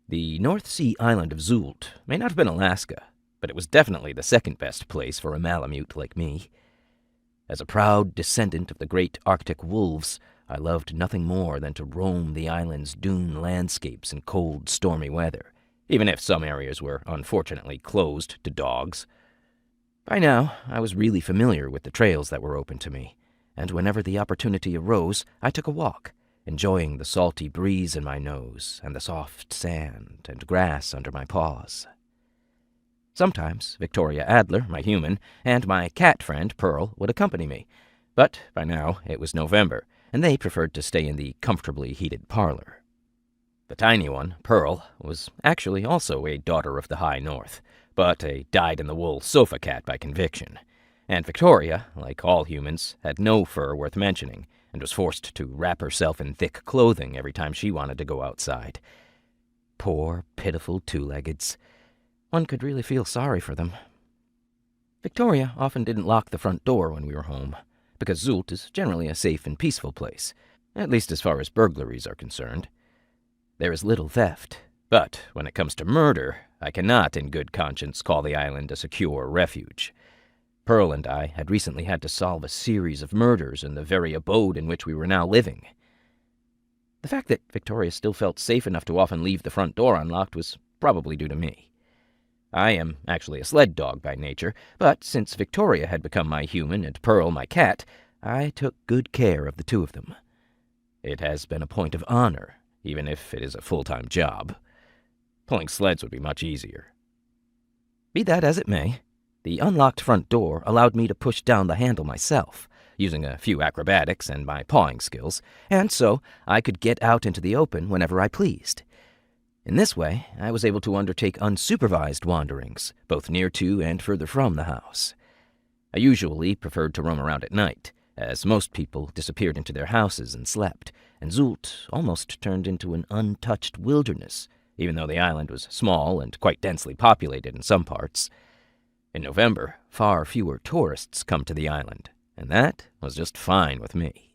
The North Sea island of Sylt may not have been Alaska, but it was definitely the second best place for a Malamute like me. As a proud descendant of the great Arctic wolves, I loved nothing more than to roam the island's dune landscapes in cold, stormy weather, even if some areas were unfortunately closed to dogs. By now, I was really familiar with the trails that were open to me, and whenever the opportunity arose, I took a walk, enjoying the salty breeze in my nose and the soft sand and grass under my paws. Sometimes Victoria Adler, my human, and my cat friend Pearl would accompany me, but by now it was November, and they preferred to stay in the comfortably heated parlor. The tiny one, Pearl, was actually also a daughter of the high north, but a dyed-in-the-wool sofa cat by conviction, and Victoria, like all humans, had no fur worth mentioning, and was forced to wrap herself in thick clothing every time she wanted to go outside. Poor, pitiful two-leggeds. One could really feel sorry for them. Victoria often didn't lock the front door when we were home, because Sylt is generally a safe and peaceful place, at least as far as burglaries are concerned. There is little theft, but when it comes to murder, I cannot in good conscience call the island a secure refuge. Pearl and I had recently had to solve a series of murders in the very abode in which we were now living. The fact that Victoria still felt safe enough to often leave the front door unlocked was probably due to me. I am actually a sled dog by nature, but since Victoria had become my human and Pearl my cat, I took good care of the two of them. It has been a point of honor, even if it is a full-time job. Pulling sleds would be much easier. Be that as it may, the unlocked front door allowed me to push down the handle myself, using a few acrobatics and my pawing skills, and so I could get out into the open whenever I pleased. In this way, I was able to undertake unsupervised wanderings, both near to and further from the house. I usually preferred to roam around at night, as most people disappeared into their houses and slept, and Sylt almost turned into an untouched wilderness, even though the island was small and quite densely populated in some parts. In November, far fewer tourists come to the island, and that was just fine with me.